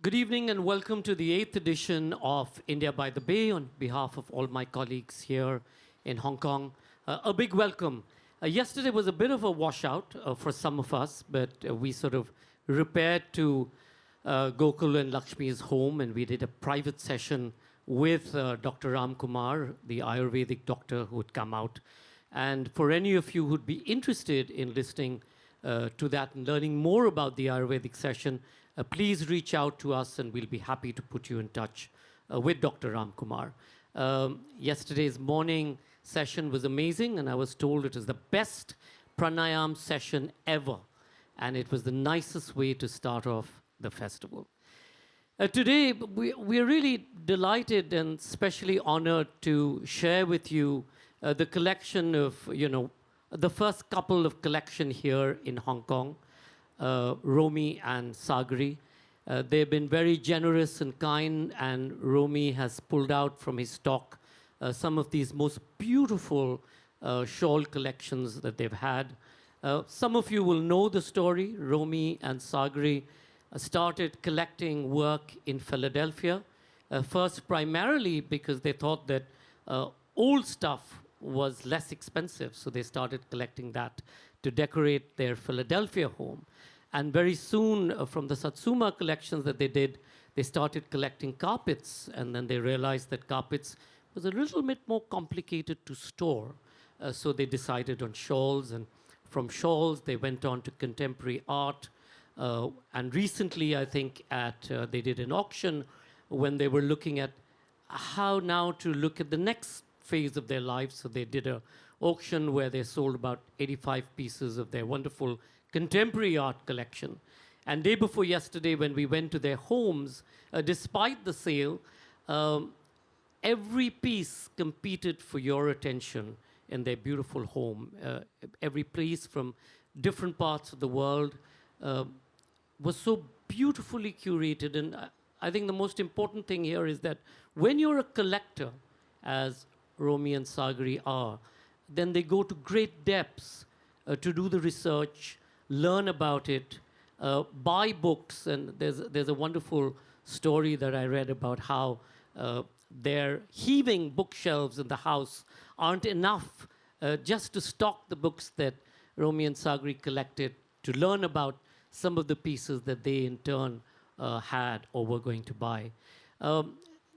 Good evening and welcome to the 8th edition of India by the Bay on behalf of all my colleagues here in Hong Kong. A big welcome. Yesterday was a bit of a washout for some of us, but we sort of repaired to Gokul and Lakshmi's home and we did a private session with Dr. Ram Kumar, the Ayurvedic doctor who would come out. And for any of you who'd be interested in listening to that and learning more about the Ayurvedic session, please reach out to us and we'll be happy to put you in touch with Dr. Ram Kumar. Yesterday's morning session was amazing and I was told it was the best pranayam session ever. And it was the nicest way to start off the festival. Today, we're really delighted and especially honored to share with you the collection of, the first couple of collection here in Hong Kong. Romi and Sagri. They've been very generous and kind, and Romi has pulled out from his stock some of these most beautiful shawl collections that they've had. Some of you will know the story. Romi and Sagri started collecting work in Philadelphia, first primarily because they thought that old stuff was less expensive, so they started collecting that to decorate their Philadelphia home. And very soon, from the Satsuma collections that they did, they started collecting carpets, and then they realized that carpets was a little bit more complicated to store. So they decided on shawls, and from shawls, they went on to contemporary art. And recently, I think, they did an auction when they were looking at how now to look at the next phase of their lives. So they did an auction where they sold about 85 pieces of their wonderful contemporary art collection. And day before yesterday, when we went to their homes, despite the sale, every piece competed for your attention in their beautiful home. Every piece from different parts of the world was so beautifully curated. And I think the most important thing here is that when you're a collector, as Romi and Sagri are, then they go to great depths to do the research, learn about it, buy books. And there's a wonderful story that I read about how their heaving bookshelves in the house aren't enough just to stock the books that Romi and Sagri collected, to learn about some of the pieces that they in turn had or were going to buy.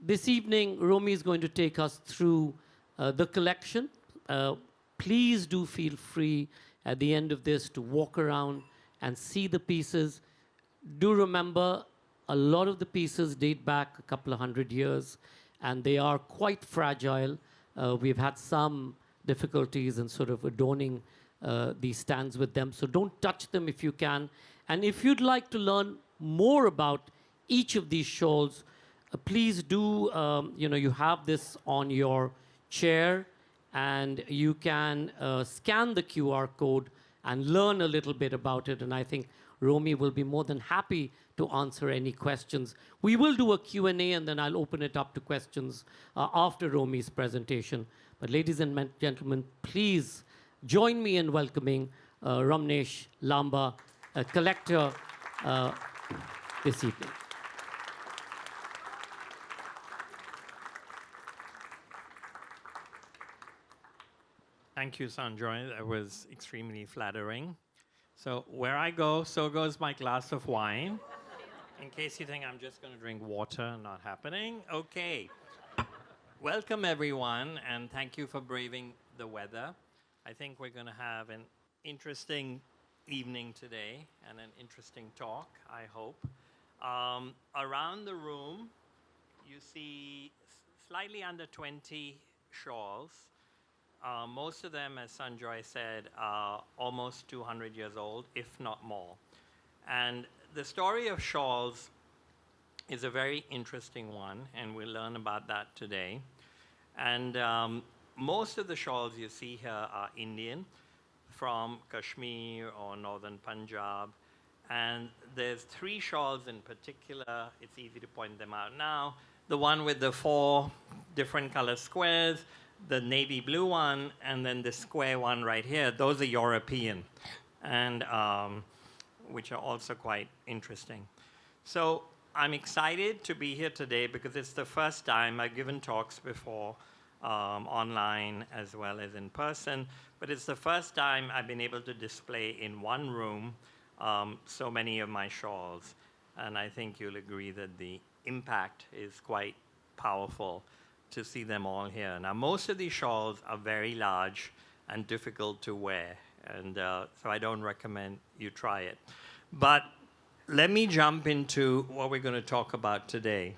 This evening, Romi is going to take us through the collection. Please do feel free at the end of this to walk around and see the pieces. Do remember, a lot of the pieces date back a couple of 100 years, and they are quite fragile. We've had some difficulties in sort of adorning these stands with them, so don't touch them if you can. And if you'd like to learn more about each of these shawls, please do, you have this on your chair, and you can scan the QR code and learn a little bit about it. And I think Romi will be more than happy to answer any questions. We will do a Q&A, and then I'll open it up to questions after Romi's presentation. But ladies and gentlemen, please join me in welcoming Romi Lamba, a collector, this evening. Thank you, Sanjoy. That was extremely flattering. So where I go, so goes my glass of wine. In case you think I'm just going to drink water, not happening. Okay. Welcome, everyone, and thank you for braving the weather. I think we're going to have an interesting evening today and an interesting talk, I hope. Around the room, you see slightly under 20 shawls. Most of them, as Sanjoy said, are almost 200 years old, if not more. And the story of shawls is a very interesting one, and we'll learn about that today. And most of the shawls you see here are Indian, from Kashmir or northern Punjab. And there's 3 shawls in particular. It's easy to point them out now. The one with the 4 different color squares, the navy blue one, and then the square one right here. Those are European, and which are also quite interesting. So I'm excited to be here today because it's the first time I've given talks before, online as well as in person, but it's the first time I've been able to display in one room so many of my shawls. And I think you'll agree that the impact is quite powerful to see them all here. Now, most of these shawls are very large and difficult to wear, and so I don't recommend you try it. But let me jump into what we're going to talk about today.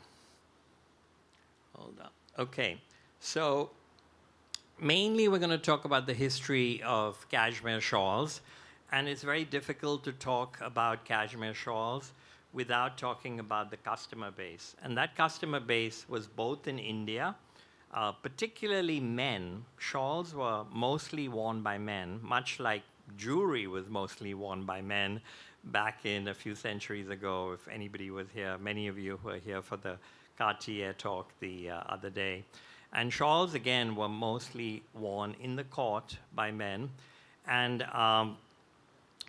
Hold on. Okay, so mainly we're going to talk about the history of cashmere shawls, and it's very difficult to talk about cashmere shawls without talking about the customer base. And that customer base was both in India, particularly men. Shawls were mostly worn by men, much like jewelry was mostly worn by men back in a few centuries ago. If anybody was here, many of you were here for the Cartier talk the other day. And shawls, again, were mostly worn in the court by men. And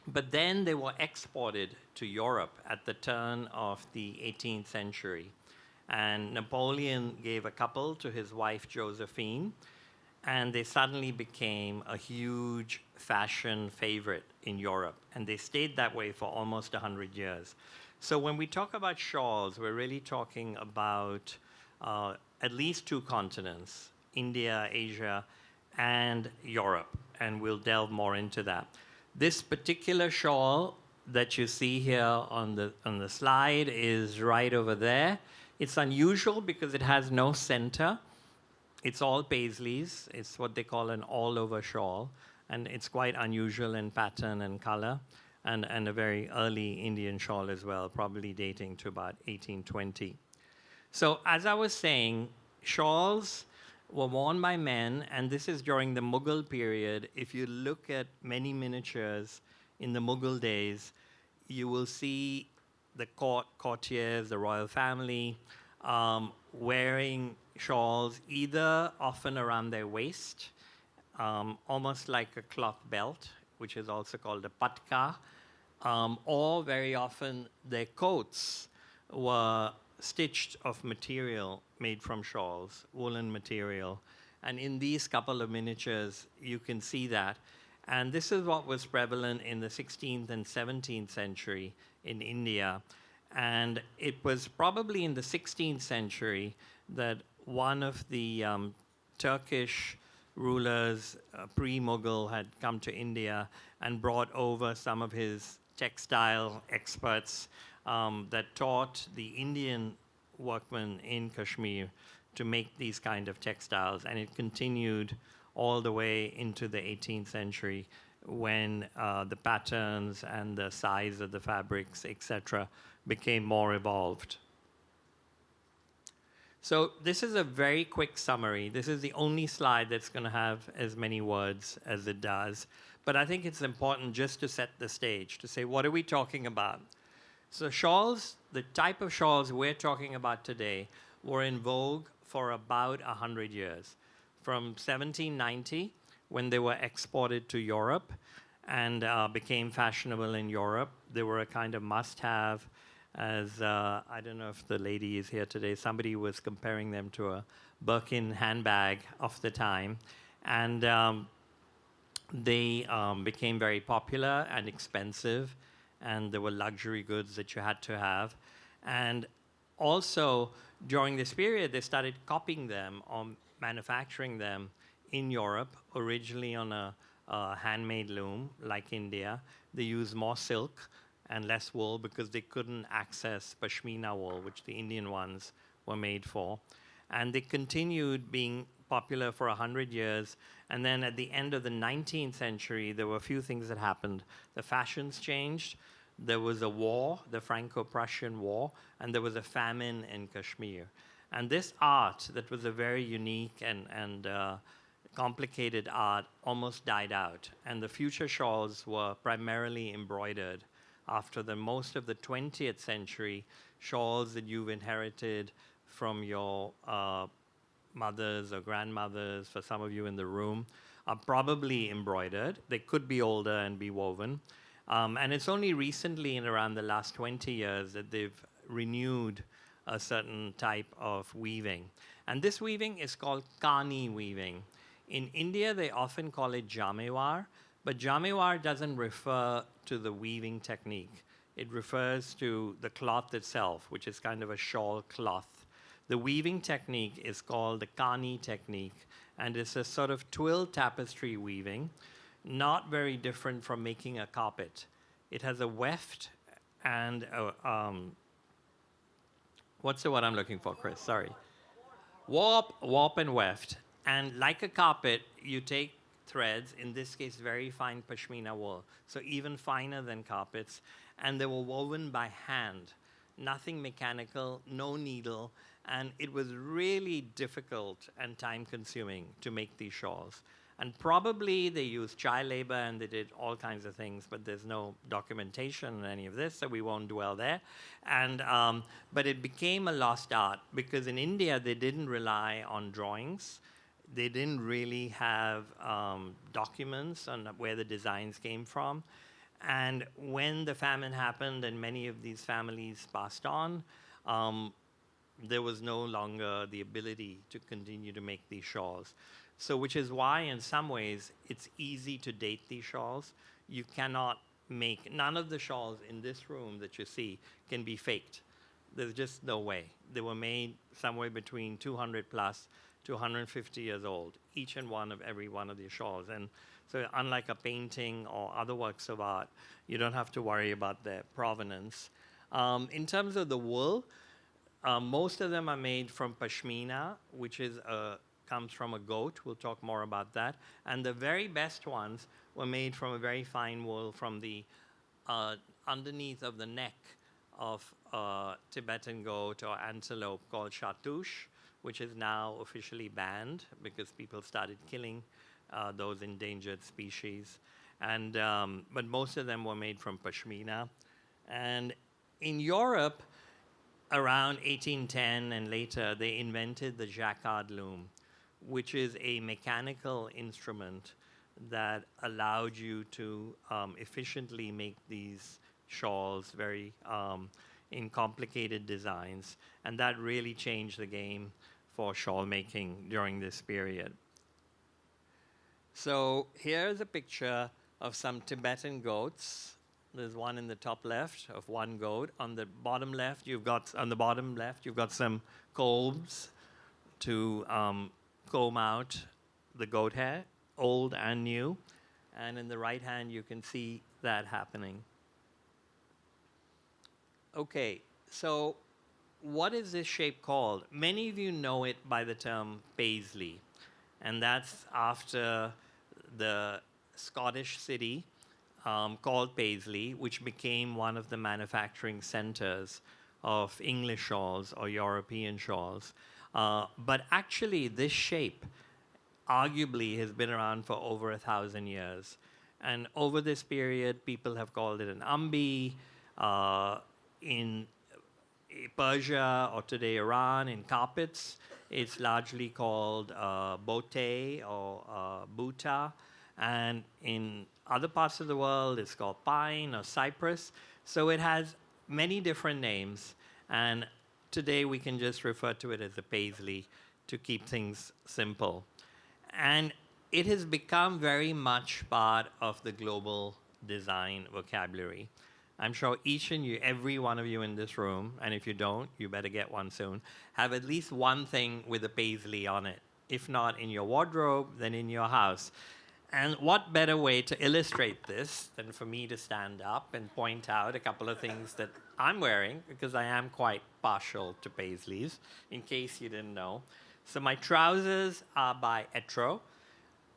but then they were exported to Europe at the turn of the 18th century. And Napoleon gave a couple to his wife Josephine, and they suddenly became a huge fashion favorite in Europe. And they stayed that way for almost 100 years. So when we talk about shawls, we're really talking about at least two continents, India, Asia, and Europe. And we'll delve more into that. This particular shawl that you see here on the slide is right over there. It's unusual because it has no center. It's all paisleys. It's what they call an all-over shawl. And it's quite unusual in pattern and color, and a very early Indian shawl as well, probably dating to about 1820. So as I was saying, shawls were worn by men, and this is during the Mughal period. If you look at many miniatures in the Mughal days, you will see the courtiers, the royal family, wearing shawls, either often around their waist, almost like a cloth belt, which is also called a patka, or very often their coats were stitched of material made from shawls, woolen material. And in these couple of miniatures, you can see that. And this is what was prevalent in the 16th and 17th century in India. And it was probably in the 16th century that one of the Turkish rulers, pre-Mughal, had come to India and brought over some of his textile experts that taught the Indian workmen in Kashmir to make these kind of textiles. And it continued all the way into the 18th century when the patterns and the size of the fabrics, etc., became more evolved. So this is a very quick summary. This is the only slide that's going to have as many words as it does. But I think it's important just to set the stage, to say, what are we talking about? So shawls, the type of shawls we're talking about today, were in vogue for about 100 years. From 1790, when they were exported to Europe and became fashionable in Europe, they were a kind of must-have. As I don't know if the lady is here today, somebody was comparing them to a Birkin handbag of the time. And they became very popular and expensive, and there were luxury goods that you had to have. And also, during this period, they started copying them or manufacturing them in Europe, originally on a handmade loom, like India. They used more silk and less wool because they couldn't access pashmina wool, which the Indian ones were made for. And they continued being popular for 100 years. And then at the end of the 19th century, there were a few things that happened. The fashions changed. There was a war, the Franco-Prussian War, and there was a famine in Kashmir. And this art, that was a very unique and complicated art, almost died out. And the future shawls were primarily embroidered. After most of the 20th century, shawls that you've inherited from your mothers or grandmothers, for some of you in the room, are probably embroidered. They could be older and be woven. And it's only recently, in around the last 20 years, that they've renewed a certain type of weaving. And this weaving is called Kani weaving. In India, they often call it jamewar, but jamewar doesn't refer to the weaving technique. It refers to the cloth itself, which is kind of a shawl cloth. The weaving technique is called the Kani technique, and it's a sort of twill tapestry weaving, not very different from making a carpet. It has a weft and a, what's the word I'm looking for, Chris? Sorry. Warp and weft. And like a carpet, you take threads, in this case, very fine pashmina wool, so even finer than carpets, and they were woven by hand. Nothing mechanical, no needle, and it was really difficult and time-consuming to make these shawls. And probably they used child labor and they did all kinds of things, but there's no documentation on any of this, so we won't dwell there. And, but it became a lost art because in India they didn't rely on drawings. They didn't really have documents on where the designs came from. And when the famine happened and many of these families passed on, there was no longer the ability to continue to make these shawls. So which is why, in some ways, it's easy to date these shawls. You cannot make, none of the shawls in this room that you see can be faked. There's just no way. They were made somewhere between 200 plus to 150 years old, each and one of every one of these shawls. And so unlike a painting or other works of art, you don't have to worry about their provenance. In terms of the wool, most of them are made from pashmina, which is comes from a goat. We'll talk more about that. And the very best ones were made from a very fine wool from the underneath of the neck of Tibetan goat or antelope called chartouche, which is now officially banned because people started killing those endangered species. And, but most of them were made from pashmina. And in Europe, around 1810 and later, they invented the jacquard loom, which is a mechanical instrument that allowed you to efficiently make these shawls very in complicated designs. And that really changed the game for shawl making during this period. So here's a picture of some Tibetan goats. There's one in the top left of one goat. On the bottom left, you've got some combs to comb out the goat hair, old and new. And in the right hand, you can see that happening. Okay, so what is this shape called? Many of you know it by the term paisley, and that's after the Scottish city called Paisley, which became one of the manufacturing centers of English shawls or European shawls. But actually, this shape arguably has been around for over 1,000 years. And over this period, people have called it an ambi. In Persia or today Iran, in carpets, it's largely called bote or buta. And in other parts of the world, it's called pine or cypress. So it has many different names. And today we can just refer to it as a paisley to keep things simple. And it has become very much part of the global design vocabulary. I'm sure every one of you in this room, and if you don't, you better get one soon, have at least one thing with a paisley on it. If not in your wardrobe, then in your house. And what better way to illustrate this than for me to stand up and point out a couple of things that I'm wearing, because I am quite partial to paisleys, in case you didn't know. So my trousers are by Etro,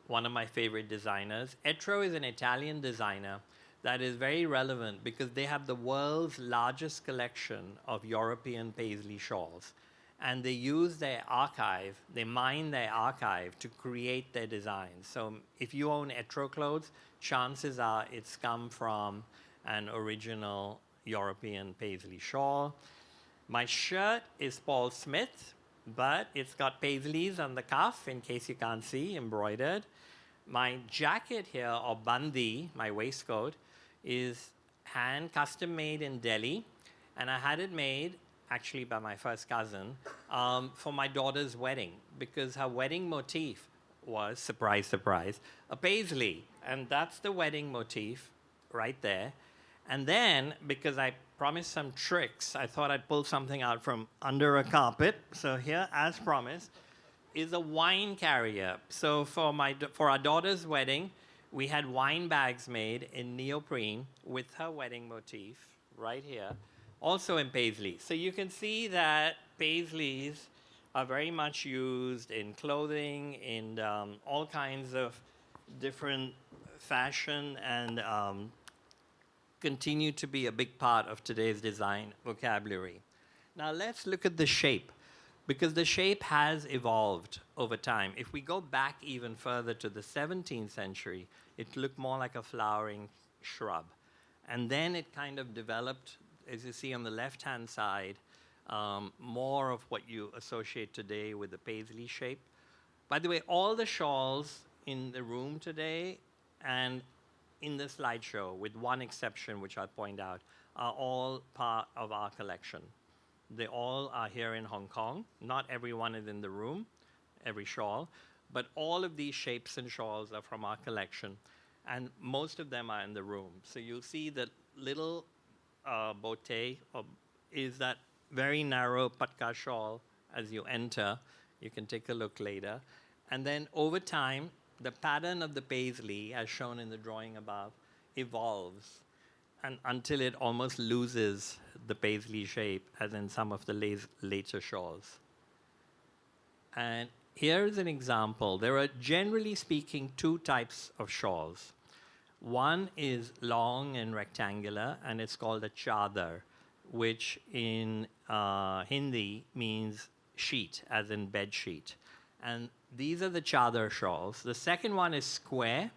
one of my favorite designers. Etro is an Italian designer that is very relevant because they have the world's largest collection of European paisley shawls. And they use their archive, they mine their archive to create their designs. So if you own Etro clothes, chances are it's come from an original European paisley shawl. My shirt is Paul Smith, but it's got paisleys on the cuff, in case you can't see, embroidered. My jacket here, or bandi, my waistcoat, is hand custom made in Delhi. And I had it made, actually by my first cousin, for my daughter's wedding, because her wedding motif was, surprise, surprise, a paisley. And that's the wedding motif right there. And then, because I promised some tricks, I thought I'd pull something out from under a carpet. So here, as promised, is a wine carrier. So for our daughter's wedding, we had wine bags made in neoprene with her wedding motif right here, also in paisley. So you can see that paisleys are very much used in clothing, in all kinds of different fashion, and continue to be a big part of today's design vocabulary. Now let's look at the shape, because the shape has evolved over time. If we go back even further to the 17th century, it looked more like a flowering shrub. And then it kind of developed, as you see on the left-hand side, more of what you associate today with the paisley shape. By the way, all the shawls in the room today and in the slideshow, with one exception, which I'll point out, are all part of our collection. They all are here in Hong Kong. Not everyone is in the room, every shawl, but all of these shapes and shawls are from our collection, and most of them are in the room. So you'll see that little botte is that very narrow patka shawl as you enter. You can take a look later. And then over time, the pattern of the paisley, as shown in the drawing above, evolves and until it almost loses the paisley shape, as in some of the later shawls. And here's an example. There are, generally speaking, two types of shawls. One is long and rectangular, and it's called a chadar, which in Hindi means sheet, as in bed sheet. And these are the chadar shawls. The second one is square,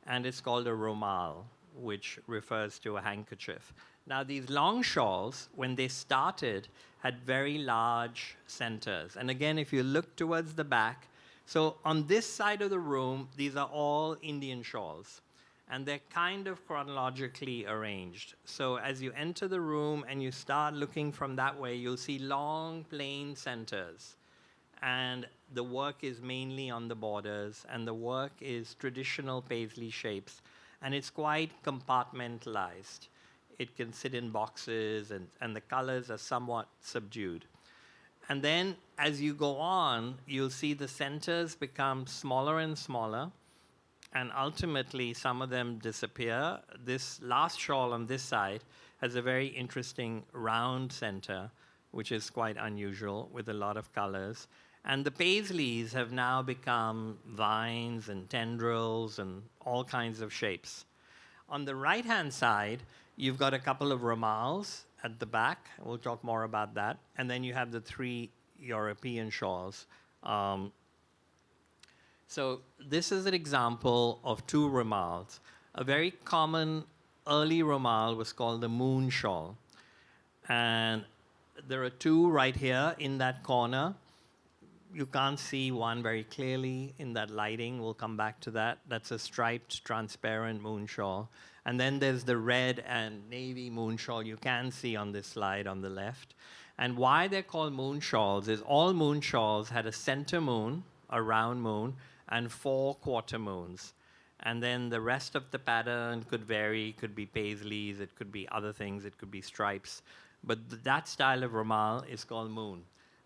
and it's called a romal, which refers to a handkerchief. Now, these long shawls, when they started, had very large centers. And again, if you look towards the back, so on this side of the room, these are all Indian shawls. And they're kind of chronologically arranged. So as you enter the room and you start looking from that way, you'll see long, plain centers. And the work is mainly on the borders, and the work is traditional paisley shapes, and it's quite compartmentalized. It can sit in boxes, and the colors are somewhat subdued. And then as you go on, you'll see the centers become smaller and smaller, and ultimately some of them disappear. This last shawl on this side has a very interesting round center, which is quite unusual, with a lot of colors. And the paisleys have now become vines and tendrils and all kinds of shapes. On the right-hand side, you've got a couple of romals at the back. We'll talk more about that. And then you have the three European shawls. So this is an example of two romals. A very common early romal was called the moon shawl. And there are two right here in that corner. You can't see one very clearly in that lighting. We'll come back to that. That's a striped, transparent moon shawl. And then there's the red and navy moon shawl you can see on this slide on the left. And why they're called moon shawls is all moon shawls had a center moon, a round moon, and 4 quarter moons. And then the rest of the pattern could vary. It could be paisleys, it could be other things, it could be stripes. But that style of romal is called moon.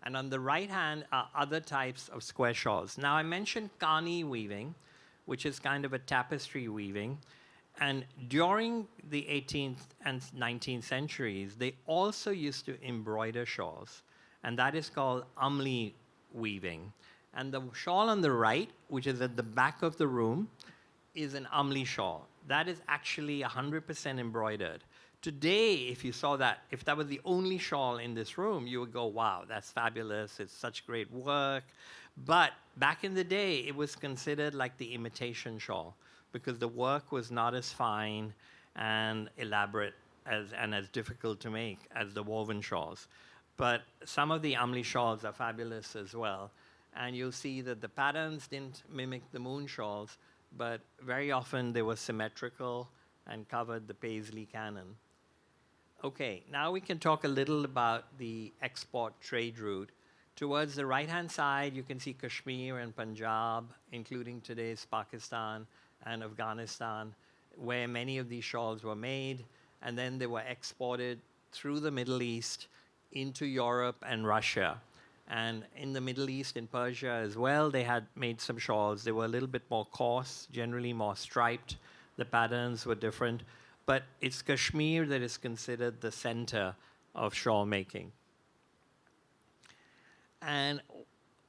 And on the right hand are other types of square shawls. Now, I mentioned Kani weaving, which is kind of a tapestry weaving. And during the 18th and 19th centuries, they also used to embroider shawls. And that is called amli weaving. And the shawl on the right, which is at the back of the room, is an amli shawl. That is actually 100% embroidered. Today, if you saw that, if that was the only shawl in this room, you would go, wow, that's fabulous, it's such great work. But back in the day, it was considered like the imitation shawl because the work was not as fine and elaborate and as difficult to make as the woven shawls. But some of the amli shawls are fabulous as well. And you'll see that the patterns didn't mimic the moon shawls, but very often they were symmetrical and covered the paisley canon. Okay, now we can talk a little about the export trade route. Towards the right-hand side, you can see Kashmir and Punjab, including today's Pakistan and Afghanistan, where many of these shawls were made, and then they were exported through the Middle East into Europe and Russia. And in the Middle East, in Persia as well, they had made some shawls. They were a little bit more coarse, generally more striped. The patterns were different. But it's Kashmir that is considered the center of shawl making. And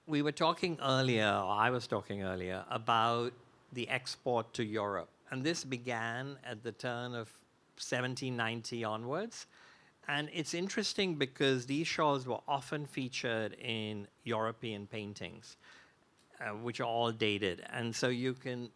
we were talking earlier, or I was talking earlier, about the export to Europe. And this began at the turn of 1790 onwards. And it's interesting because these shawls were often featured in European paintings, which are all dated. And so you can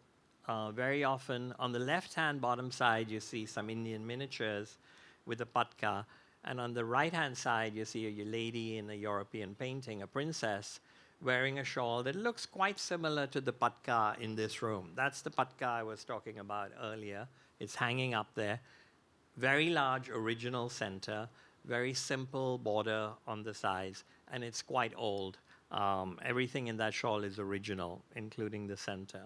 very often, on the left-hand bottom side, you see some Indian miniatures with a patka. And on the right-hand side, you see a lady in a European painting, a princess, wearing a shawl that looks quite similar to the patka in this room. That's the patka I was talking about earlier. It's hanging up there. Very large original center, very simple border on the sides, and it's quite old. Everything in that shawl is original, including the center.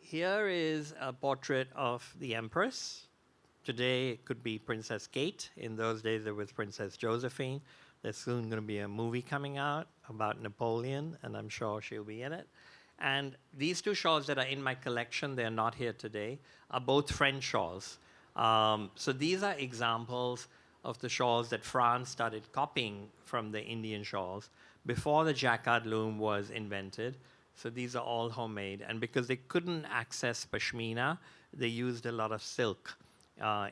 Here is a portrait of the Empress. Today it could be Princess Kate. In those days it was Princess Josephine. There's soon going to be a movie coming out about Napoleon, and I'm sure she'll be in it. And these two shawls that are in my collection, they're not here today, are both French shawls. So these are examples of the shawls that France started copying from the Indian shawls before the jacquard loom was invented. So these are all homemade. And because they couldn't access pashmina, they used a lot of silk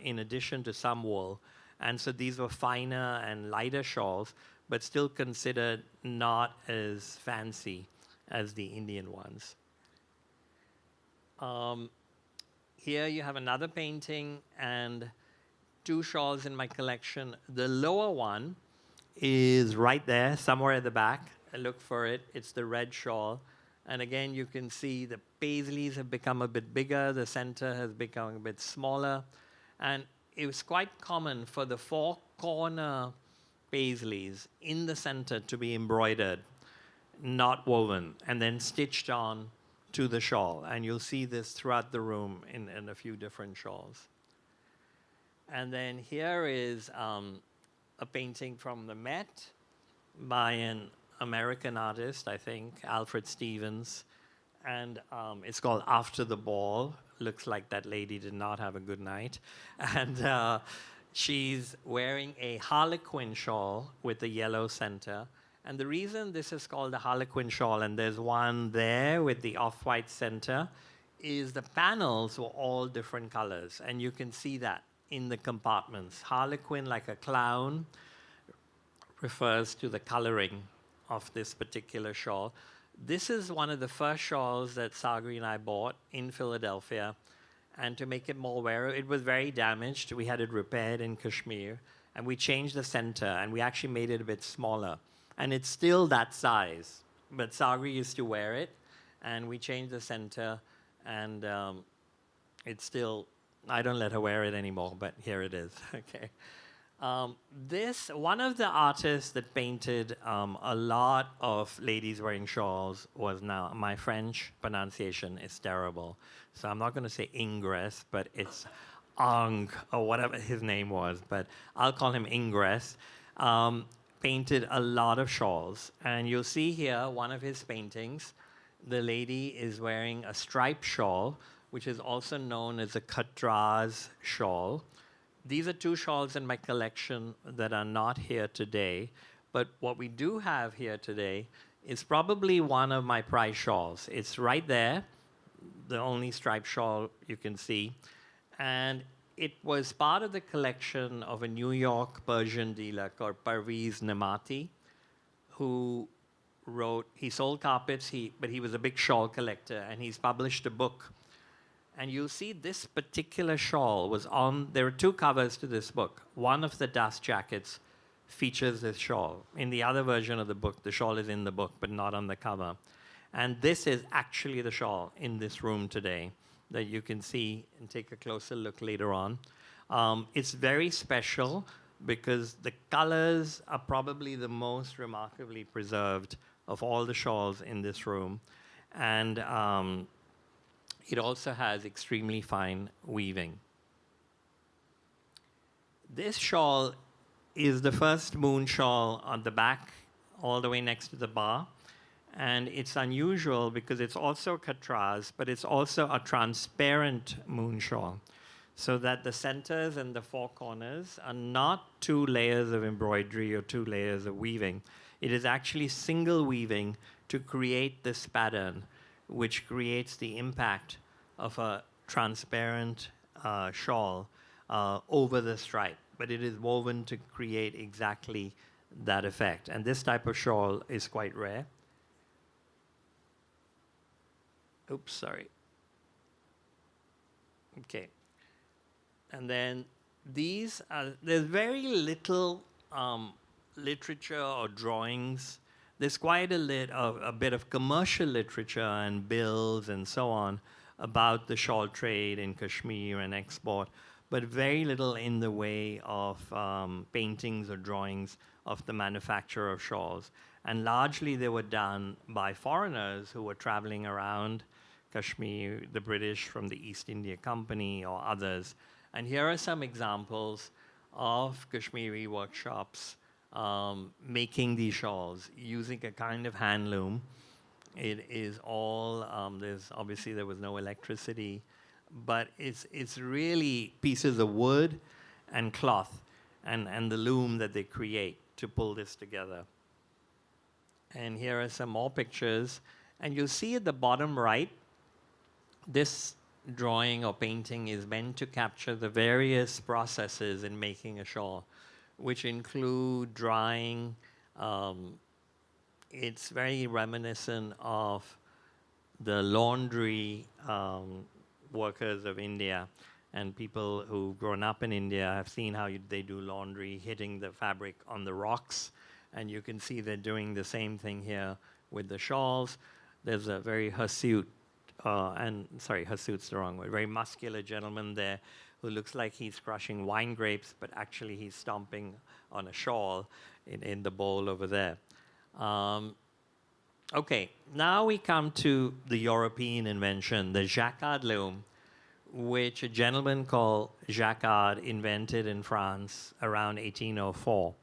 in addition to some wool. And so these were finer and lighter shawls, but still considered not as fancy as the Indian ones. Here you have another painting and two shawls in my collection. The lower one is right there, somewhere at the back. I look for it. It's the red shawl. And again, you can see the paisleys have become a bit bigger. The center has become a bit smaller. And it was quite common for the four corner paisleys in the center to be embroidered, not woven, and then stitched on to the shawl. And you'll see this throughout the room in a few different shawls. And then here is a painting from the Met by an American artist, I think, Alfred Stevens. And it's called After the Ball. Looks like that lady did not have a good night. And she's wearing a harlequin shawl with a yellow center. And the reason this is called a harlequin shawl, and there's one there with the off-white center, is the panels were all different colors. And you can see that in the compartments. Harlequin, like a clown, refers to the coloring of this particular shawl. This is one of the first shawls that Sagri and I bought in Philadelphia. And to make it more wearable, it was very damaged. We had it repaired in Kashmir. And we changed the center, and we actually made it a bit smaller. And it's still that size. But Sagri used to wear it, and we changed the center. And it's still, I don't let her wear it anymore, but here it is. Okay. One of the artists that painted a lot of ladies wearing shawls was, now my French pronunciation is terrible, so I'm not going to say Ingress, but it's Ang, or whatever his name was, but I'll call him Ingress. Painted a lot of shawls, and you'll see here one of his paintings. The lady is wearing a striped shawl, which is also known as a Katraz shawl. These are two shawls in my collection that are not here today, but what we do have here today is probably one of my prize shawls. It's right there, the only striped shawl you can see, and it was part of the collection of a New York Persian dealer called Parviz Nemati, who he sold carpets, but he was a big shawl collector, and he's published a book. And you'll see this particular shawl was on, there are two covers to this book. One of the dust jackets features this shawl. In the other version of the book, the shawl is in the book, but not on the cover. And this is actually the shawl in this room today that you can see and take a closer look later on. It's very special because the colors are probably the most remarkably preserved of all the shawls in this room. And it also has extremely fine weaving. This shawl is the first moon shawl on the back, all the way next to the bar. And it's unusual because it's also katras, but it's also a transparent moon shawl, so that the centers and the four corners are not two layers of embroidery or two layers of weaving. It is actually single weaving to create this pattern, which creates the impact of a transparent shawl over the stripe. But it is woven to create exactly that effect. And this type of shawl is quite rare. Oops, sorry. Okay. And then these are, there's very little literature or drawings. There's quite a bit of commercial literature and bills and so on about the shawl trade in Kashmir and export, but very little in the way of paintings or drawings of the manufacture of shawls. And largely they were done by foreigners who were traveling around Kashmir, the British from the East India Company or others. And here are some examples of Kashmiri workshops making these shawls using a kind of hand loom. It is all, obviously there was no electricity, but it's really pieces of wood and cloth and the loom that they create to pull this together. And here are some more pictures. And you'll see at the bottom right, this drawing or painting is meant to capture the various processes in making a shawl, which include drying. It's very reminiscent of the laundry workers of India, and people who've grown up in India have seen how they do laundry, hitting the fabric on the rocks. And you can see they're doing the same thing here with the shawls. There's a very hirsute, hirsute's the wrong word, very muscular gentleman there who looks like he's crushing wine grapes, but actually he's stomping on a shawl in the bowl over there. Okay, now we come to the European invention, the jacquard loom, which a gentleman called Jacquard invented in France around 1804.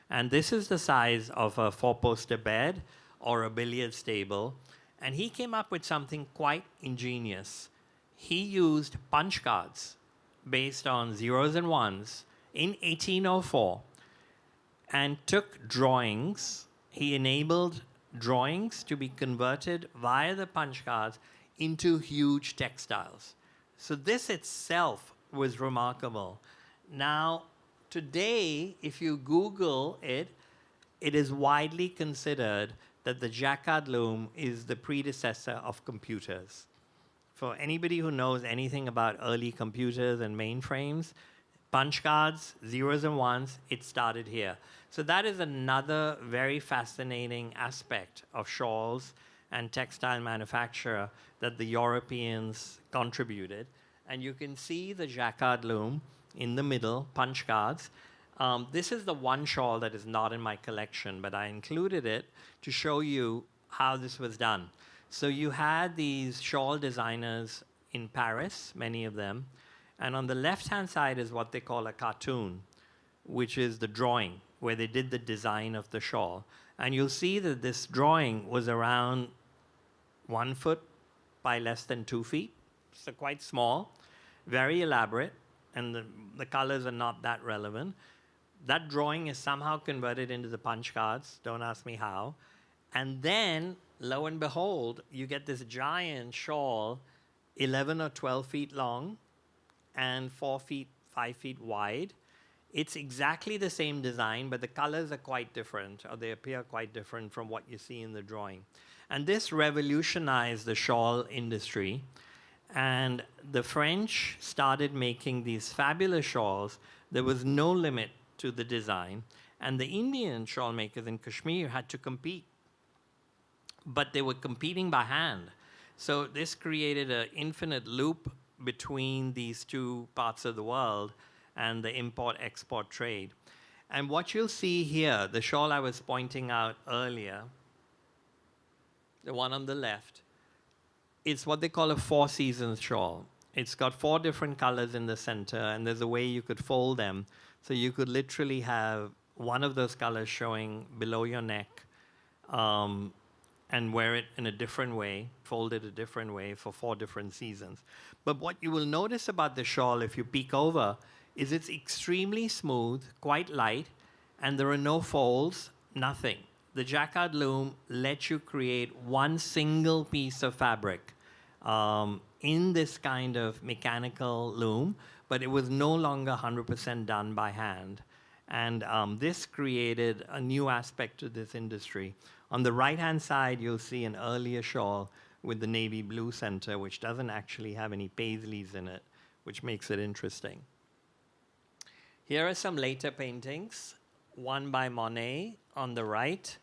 And this is the size of a four-poster bed or a billiard table. And he came up with something quite ingenious. He used punch cards based on zeros and ones in 1804 and took drawings. He enabled drawings to be converted via the punch cards into huge textiles. So this itself was remarkable. Now, today, if you Google it, it is widely considered that the jacquard loom is the predecessor of computers. For anybody who knows anything about early computers and mainframes, punch cards, zeros and ones, it started here. So that is another very fascinating aspect of shawls and textile manufacture that the Europeans contributed. And you can see the jacquard loom in the middle, punch cards. This is the one shawl that is not in my collection, but I included it to show you how this was done. So you had these shawl designers in Paris, many of them, and on the left-hand side is what they call a cartoon, which is the drawing, where they did the design of the shawl. And you'll see that this drawing was around 1 foot by less than 2 feet, so quite small, very elaborate, and the colors are not that relevant. That drawing is somehow converted into the punch cards. Don't ask me how. And then, lo and behold, you get this giant shawl, 11 or 12 feet long and 4 feet, 5 feet wide. It's exactly the same design, but the colors are quite different, or they appear quite different from what you see in the drawing. And this revolutionized the shawl industry. And the French started making these fabulous shawls. There was no limit to the design. And the Indian shawl makers in Kashmir had to compete. But they were competing by hand. So this created an infinite loop between these two parts of the world. and the import-export trade. And what you'll see here, the shawl I was pointing out earlier, the one on the left, it's what they call a four seasons shawl. It's got 4 different colors in the center, and there's a way you could fold them. So you could literally have one of those colors showing below your neck, and wear it in a different way, fold it a different way for 4 different seasons. But what you will notice about the shawl, if you peek over, is it's extremely smooth, quite light, and there are no folds, nothing. The jacquard loom lets you create one single piece of fabric in this kind of mechanical loom, but it was no longer 100% done by hand. And this created a new aspect to this industry. On the right-hand side, you'll see an earlier shawl with the navy blue center, which doesn't actually have any paisleys in it, which makes it interesting. Here are some later paintings, one by Monet on the right,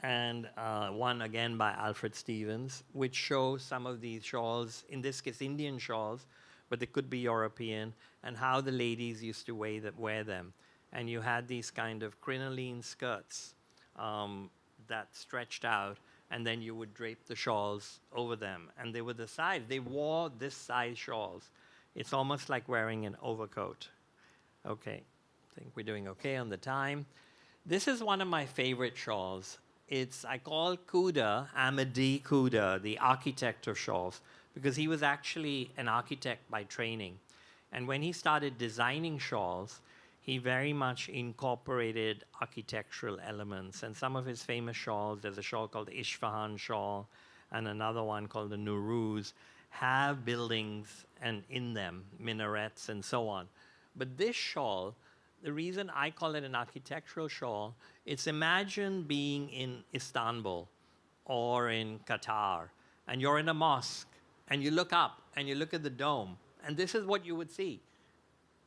and one again by Alfred Stevens, which show some of these shawls, in this case Indian shawls, but they could be European, and how the ladies used to wear them. And you had these kind of crinoline skirts that stretched out, and then you would drape the shawls over them. And they were the size, they wore this size shawls. It's almost like wearing an overcoat. Okay, I think we're doing okay on the time. This is one of my favorite shawls. I call Kuda, Amédée Kuda, the architect of shawls, because he was actually an architect by training. And when he started designing shawls, he very much incorporated architectural elements. And some of his famous shawls, there's a shawl called the Isfahan shawl, and another one called the Nuruz, have buildings and in them, minarets and so on. But this shawl, the reason I call it an architectural shawl, it's imagine being in Istanbul or in Qatar, and you're in a mosque, and you look up, and you look at the dome, and this is what you would see.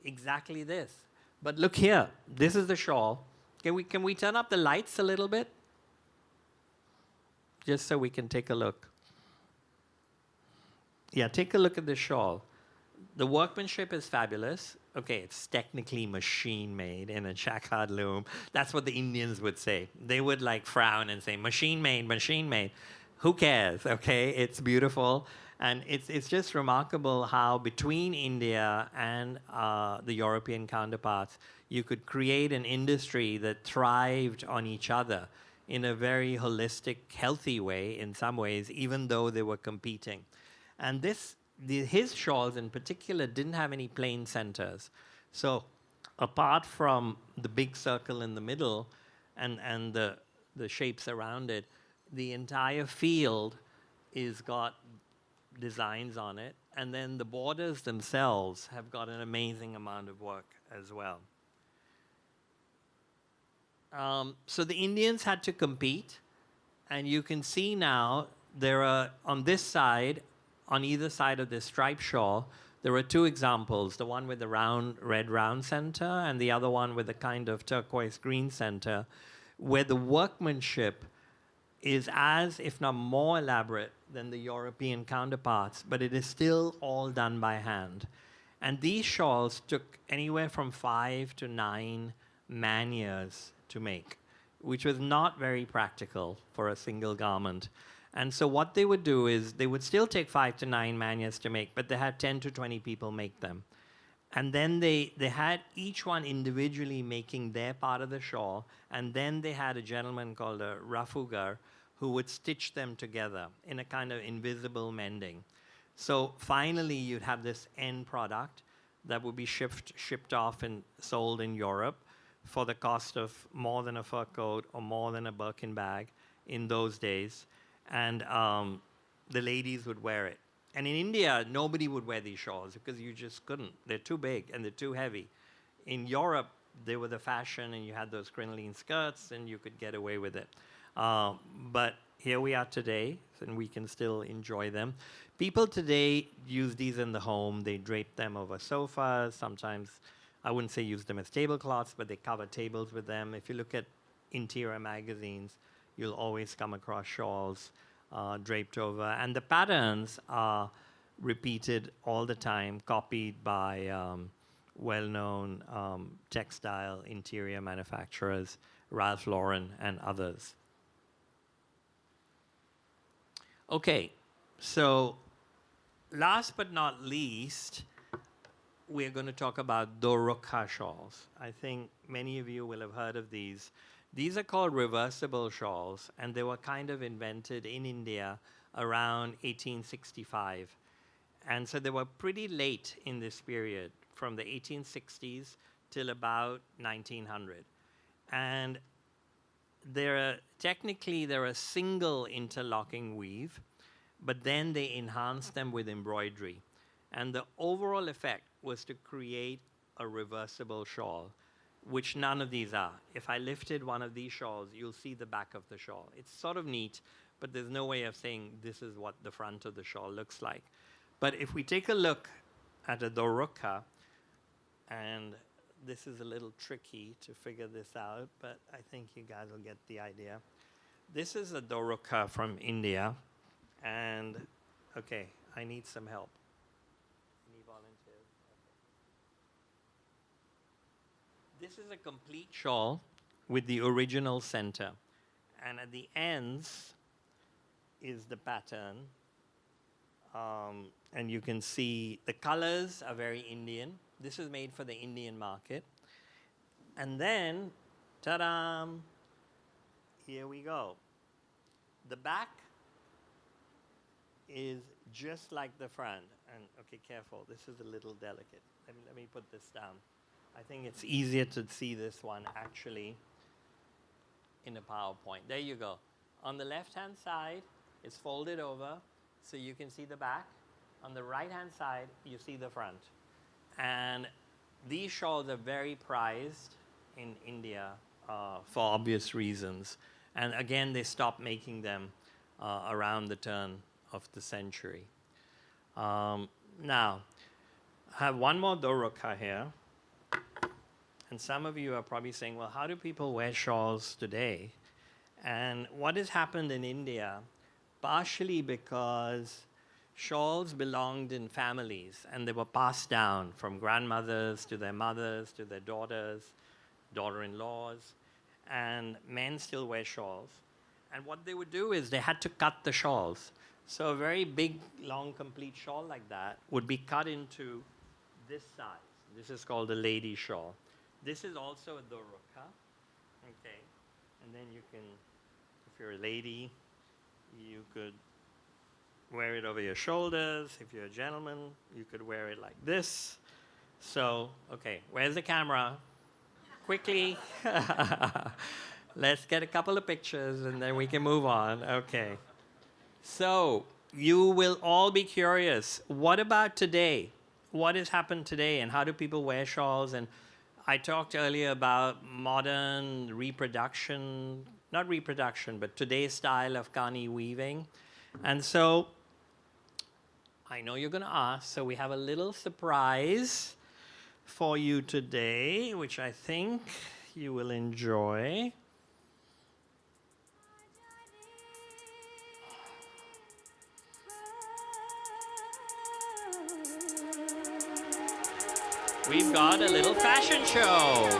Exactly this. But look here, this is the shawl. Can we turn up the lights a little bit? Just so we can take a look. Yeah, take a look at the shawl. The workmanship is fabulous. Okay, it's technically machine made in a jacquard loom. That's what the Indians would say. They would like frown and say, machine made, machine made. Who cares, okay? It's beautiful. And it's just remarkable how between India and the European counterparts, you could create an industry that thrived on each other in a very holistic, healthy way in some ways, even though they were competing. And his shawls in particular didn't have any plain centers. So apart from the big circle in the middle and the shapes around it, the entire field is got designs on it, and then the borders themselves have got an amazing amount of work as well. So the Indians had to compete, and you can see now there are, on this side, on either side of this striped shawl, there are 2 examples, the one with the red round center and the other one with the kind of turquoise green center, where the workmanship is as, if not more elaborate than the European counterparts, but it is still all done by hand. And these shawls took anywhere from 5 to 9 man-years to make, which was not very practical for a single garment. And so what they would do is they would still take 5 to 9 man-years to make, but they had 10 to 20 people make them. And then they had each one individually making their part of the shawl, and then they had a gentleman called a rafugar who would stitch them together in a kind of invisible mending. So finally, you'd have this end product that would be shipped off and sold in Europe for the cost of more than a fur coat or more than a Birkin bag in those days. And the ladies would wear it. And in India, nobody would wear these shawls because you just couldn't. They're too big and they're too heavy. In Europe, they were the fashion, and you had those crinoline skirts, and you could get away with it. But here we are today, and we can still enjoy them. People today use these in the home. They drape them over sofas. Sometimes, I wouldn't say use them as tablecloths, but they cover tables with them. If you look at interior magazines, you'll always come across shawls draped over. And the patterns are repeated all the time, copied by well-known textile interior manufacturers, Ralph Lauren and others. Okay, so last but not least, we're going to talk about Dorukha shawls. I think many of you will have heard of these. These are called reversible shawls, and they were kind of invented in India around 1865. And so they were pretty late in this period, from the 1860s till about 1900. And technically they're a single interlocking weave, but then they enhanced them with embroidery. And the overall effect was to create a reversible shawl, which none of these are. If I lifted one of these shawls, you'll see the back of the shawl. It's sort of neat, but there's no way of saying this is what the front of the shawl looks like. But if we take a look at a Dorukha, and this is a little tricky to figure this out, but I think you guys will get the idea. This is a Dorukha from India, and okay, I need some help. Any volunteers? Okay. This is a complete shawl with the original center, and at the ends is the pattern. And you can see the colors are very Indian. This is made for the Indian market. And then, ta-da, here we go. The back is just like the front. And okay, careful, this is a little delicate. Let me put this down. I think it's easier to see this one actually in a PowerPoint. There you go. On the left-hand side, it's folded over, so you can see the back. On the right-hand side, you see the front. And these shawls are very prized in India for obvious reasons. And again, they stopped making them around the turn of the century. Now, I have one more Dorukha here. And some of you are probably saying, well, how do people wear shawls today? And what has happened in India, partially because shawls belonged in families, and they were passed down from grandmothers to their mothers, to their daughters, daughter-in-laws, and men still wear shawls. And what they would do is they had to cut the shawls. So a very big, long, complete shawl like that would be cut into this size. This is called a lady shawl. This is also a Dorukha, okay? And then you can, if you're a lady, you could wear it over your shoulders. If you're a gentleman, you could wear it like this. So, okay, where's the camera? Quickly. Let's get a couple of pictures and then we can move on. Okay. So, you will all be curious. What about today? What has happened today and how do people wear shawls? And I talked earlier about modern reproduction, not reproduction, but today's style of Kani weaving. And so, I know you're going to ask, so we have a little surprise for you today, which I think you will enjoy. We've got a little fashion show.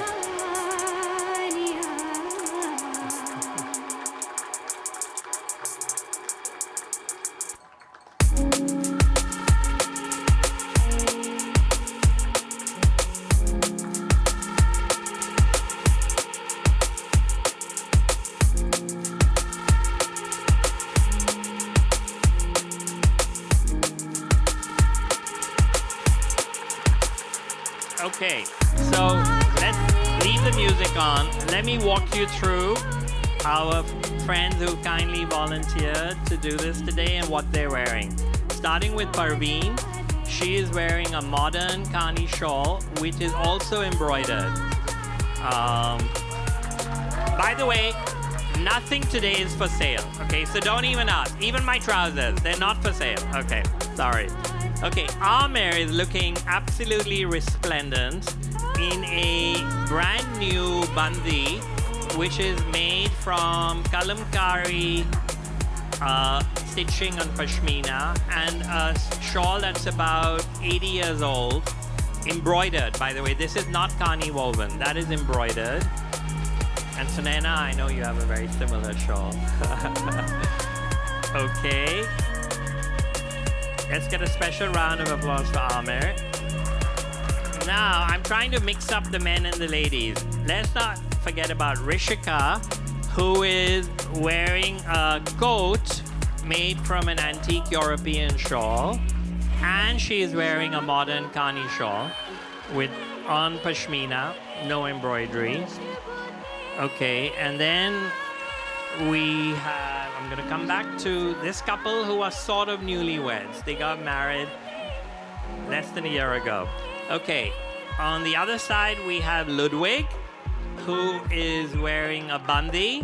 Okay, so let's leave the music on. Let me walk you through our friends who kindly volunteered to do this today and what they're wearing. Starting with Parveen, she is wearing a modern Kani shawl, which is also embroidered. By the way, nothing today is for sale, okay? So don't even ask. Even my trousers, they're not for sale. Okay, sorry. Okay, Amer is looking absolutely resplendent in a brand new bandi, which is made from kalamkari stitching on pashmina, and a shawl that's about 80 years old. embroidered, by the way. This is not Kani woven. That is embroidered. And Sunena, I know you have a very similar shawl. Okay. Let's get a special round of applause for Amir. Now, I'm trying to mix up the men and the ladies. Let's not forget about Rishika, who is wearing a coat made from an antique European shawl. And she is wearing a modern Kani shawl with on pashmina, no embroidery. Okay, and then we have, I'm going to come back to this couple who are sort of newlyweds. They got married less than a year ago. Okay, on the other side, we have Ludwig, who is wearing a bandi,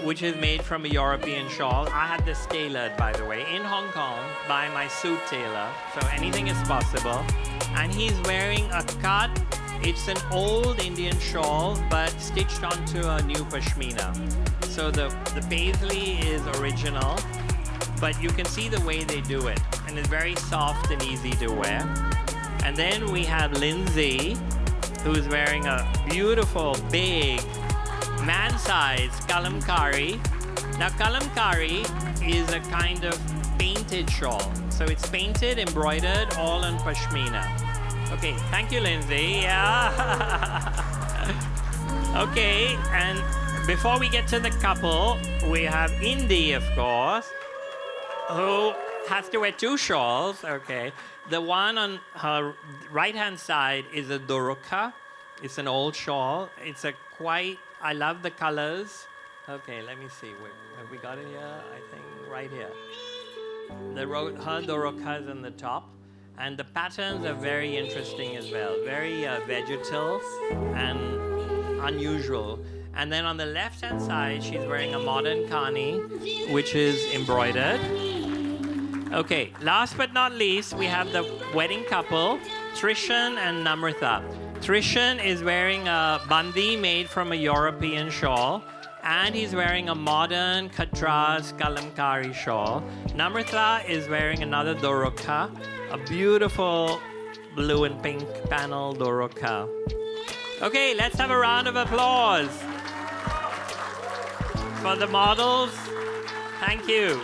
which is made from a European shawl. I had this tailored, by the way, in Hong Kong by my suit tailor, so anything is possible. And he's wearing a cut. It's an old Indian shawl, but stitched onto a new pashmina. So the paisley is original, but you can see the way they do it. And it's very soft and easy to wear. And then we have Lindsay, who's wearing a beautiful, big, man-sized kalamkari. Now, kalamkari is a kind of painted shawl. So it's painted, embroidered, all on pashmina. Okay, thank you, Lindsay. Yeah. Okay, and before we get to the couple, we have Indy, of course, who has to wear two shawls. Okay, the one on her right-hand side is a Doroka. It's an old shawl. It's a quite, I love the colors. Okay, let me see. Have we got it here? I think right here. Her Doroka is on the top. And the patterns are very interesting as well. Very vegetal and unusual. And then on the left-hand side, she's wearing a modern Kani, which is embroidered. Okay, last but not least, we have the wedding couple, Trishan and Namrata. Trishan is wearing a bandi made from a European shawl, and he's wearing a modern Katras Kalamkari shawl. Namrata is wearing another Doroka, a beautiful blue and pink panel Doroka. Okay, let's have a round of applause for the models. Thank you.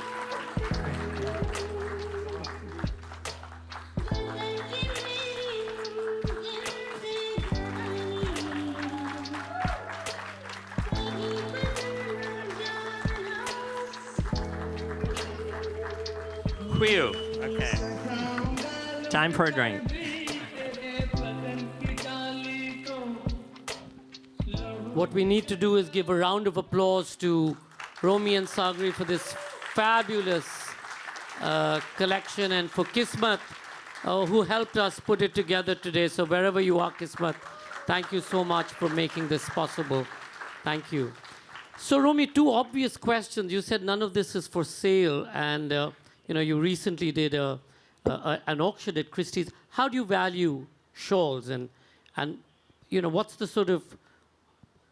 Whew. Okay. Time for a drink. What we need to do is give a round of applause to Romi and Sagri for this fabulous collection, and for Kismet, who helped us put it together today. So wherever you are, Kismet, thank you so much for making this possible. Thank you. So Romi, two obvious questions. You said none of this is for sale, and you recently did an auction at Christie's. How do you value shawls, and what's the sort of,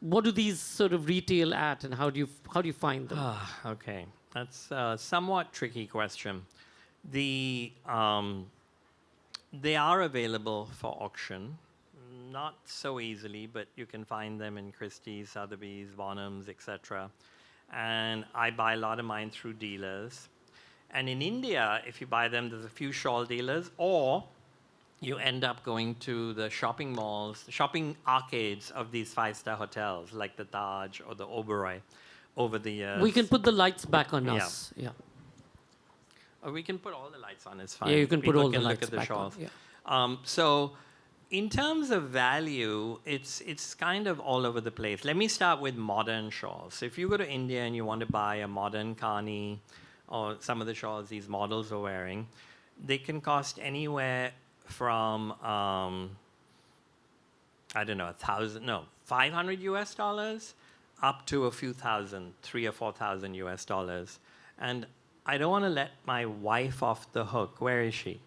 what do these sort of retail at, and how do you find them? Okay, that's a somewhat tricky question. They are available for auction, not so easily, but you can find them in Christie's, Sotheby's, Bonhams, etc. And I buy a lot of mine through dealers. And in India, if you buy them, there's a few shawl dealers, or you end up going to the shopping malls, shopping arcades of these five-star hotels, like the Taj or the Oberoi, over the years. We can put the lights back on us. Yeah. Or we can put all the lights on, it's fine. Yeah, you can put all the lights look at the back shawls. on. Yeah. So in terms of value, it's kind of all over the place. Let me start with modern shawls. So if you go to India and you want to buy a modern Kani, or some of the shawls these models are wearing, they can cost anywhere from, I don't know, 500 US dollars up to a few thousand, 3,000 or 4,000 US dollars. And I don't want to let my wife off the hook. Where is she?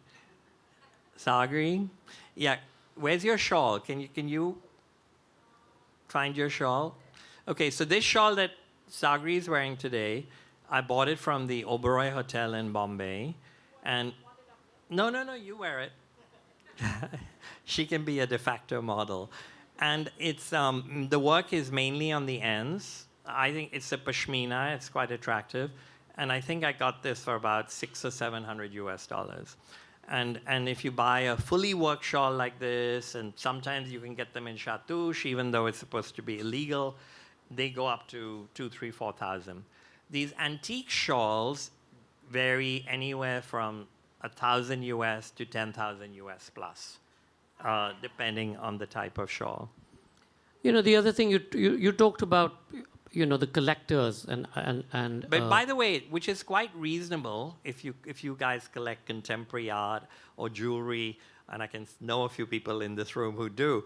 Sagri? Yeah, where's your shawl? Can you find your shawl? Okay, so this shawl that Sagri is wearing today, I bought it from the Oberoi Hotel in Bombay. And no, you wear it. She can be a de facto model. And it's the work is mainly on the ends. I think it's a pashmina. It's quite attractive. And I think I got this for about $600 or $700. And if you buy a fully worked shawl like this, and sometimes you can get them in chatouche, even though it's supposed to be illegal, they go up to 2, 3, 4,000. These antique shawls vary anywhere from 1,000 US to 10,000 US plus, depending on the type of shawl. You know, the other thing you talked about, you know, the collectors and But by the way, which is quite reasonable if you guys collect contemporary art or jewelry, and I can know a few people in this room who do.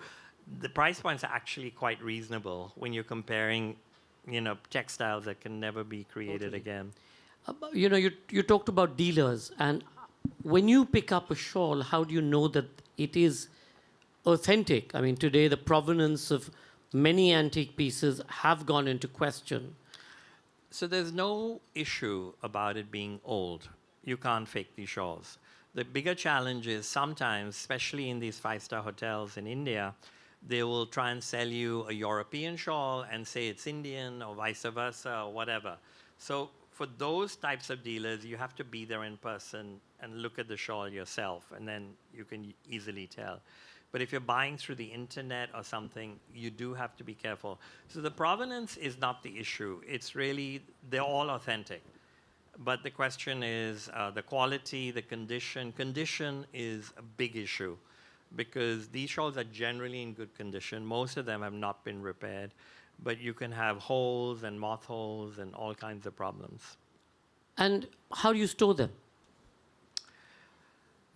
The price points are actually quite reasonable when you're comparing, you know, textiles that can never be created again. you know, you talked about dealers, and when you pick up a shawl, how do you know that it is authentic? I mean, today the provenance of many antique pieces have gone into question. So there's no issue about it being old. You can't fake these shawls. The bigger challenge is sometimes, especially in these five-star hotels in India, they will try and sell you a European shawl and say it's Indian or vice versa or whatever. So for those types of dealers, you have to be there in person and look at the shawl yourself, and then you can easily tell. But if you're buying through the internet or something, you do have to be careful. So the provenance is not the issue. It's really, they're all authentic. But the question is the quality, the condition. Condition is a big issue because these shawls are generally in good condition. Most of them have not been repaired, but you can have holes and moth holes and all kinds of problems. And how do you store them?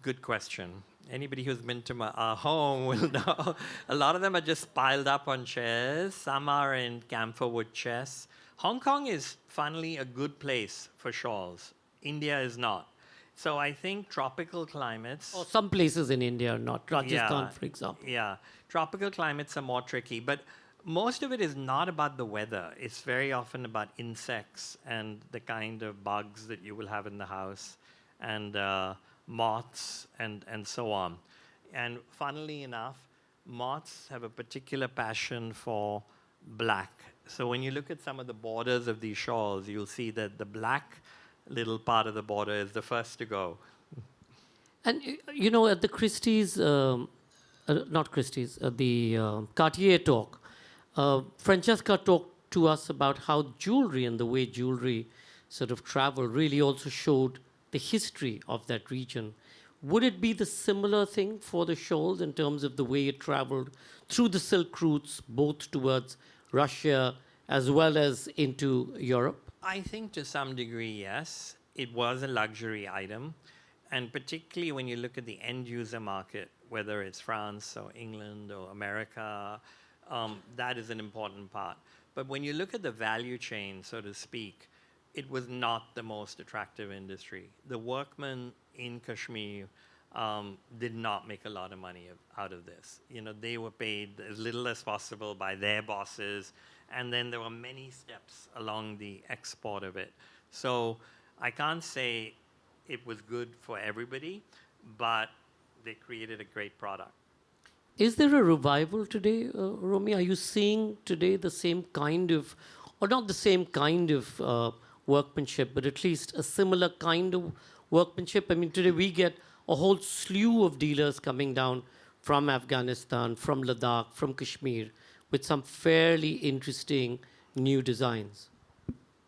Good question. Anybody who's been to our home will know. A lot of them are just piled up on chairs. Some are in camphor wood chests. Hong Kong is, funnily, a good place for shawls. India is not. So I think tropical climates... Or some places in India are not. Rajasthan, for example. Yeah. Tropical climates are more tricky. But most of it is not about the weather. It's very often about insects and the kind of bugs that you will have in the house. And... moths and so on. And funnily enough, moths have a particular passion for black. So when you look at some of the borders of these shawls, you'll see that the black little part of the border is the first to go. And, you know, at the Christie's, not Christie's, the Cartier talk, Francesca talked to us about how jewelry and the way jewelry sort of traveled really also showed the history of that region. Would it be the similar thing for the shawls in terms of the way it traveled through the Silk routes, both towards Russia as well as into Europe? I think to some degree, yes. It was a luxury item. And particularly when you look at the end user market, whether it's France or England or America, that is an important part. But when you look at the value chain, so to speak, it was not the most attractive industry. The workmen in Kashmir did not make a lot of money out of this. You know, they were paid as little as possible by their bosses, and then there were many steps along the export of it. So I can't say it was good for everybody, but they created a great product. Is there a revival today, Romi? Are you seeing today the same kind of, or not the same kind of workmanship, but at least a similar kind of workmanship? I mean, today we get a whole slew of dealers coming down from Afghanistan, from Ladakh, from Kashmir, with some fairly interesting new designs.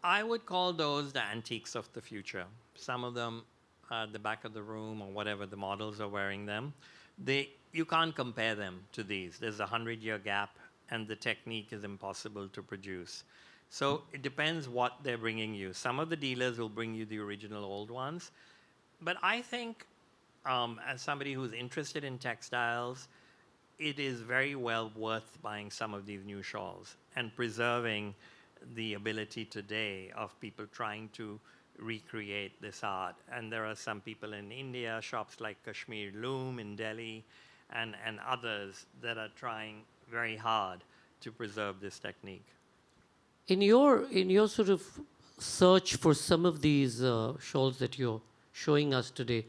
I would call those the antiques of the future. Some of them at the back of the room or whatever, the models are wearing them. You can't compare them to these. There's a 100-year gap, and the technique is impossible to produce. So it depends what they're bringing you. Some of the dealers will bring you the original old ones. But I think as somebody who's interested in textiles, it is very well worth buying some of these new shawls and preserving the ability today of people trying to recreate this art. And there are some people in India, shops like Kashmir Loom in Delhi, and others that are trying very hard to preserve this technique. In your sort of search for some of these shawls that you're showing us today,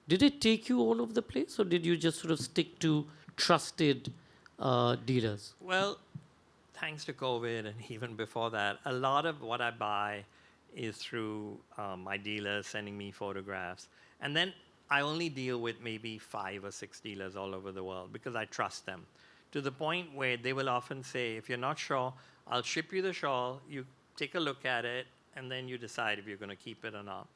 Did it take you all over the place, or did you just sort of stick to trusted dealers? Well, thanks to COVID and even before that, a lot of what I buy is through my dealers sending me photographs. And then I only deal with maybe 5 or 6 dealers all over the world because I trust them. To the point where they will often say, if you're not sure, I'll ship you the shawl, you take a look at it, and then you decide if you're going to keep it or not.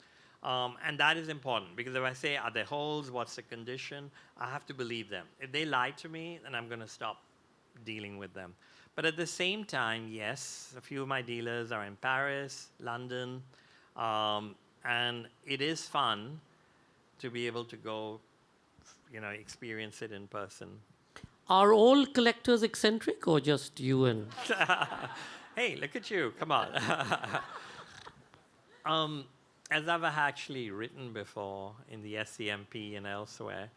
And that is important because if I say, are there holes, what's the condition, I have to believe them. If they lie to me, then I'm going to stop dealing with them. But at the same time, yes, a few of my dealers are in Paris, London, and it is fun to be able to go, experience it in person. Are all collectors eccentric, or just you and... Hey, look at you, come on. As I've actually written before in the SCMP and elsewhere,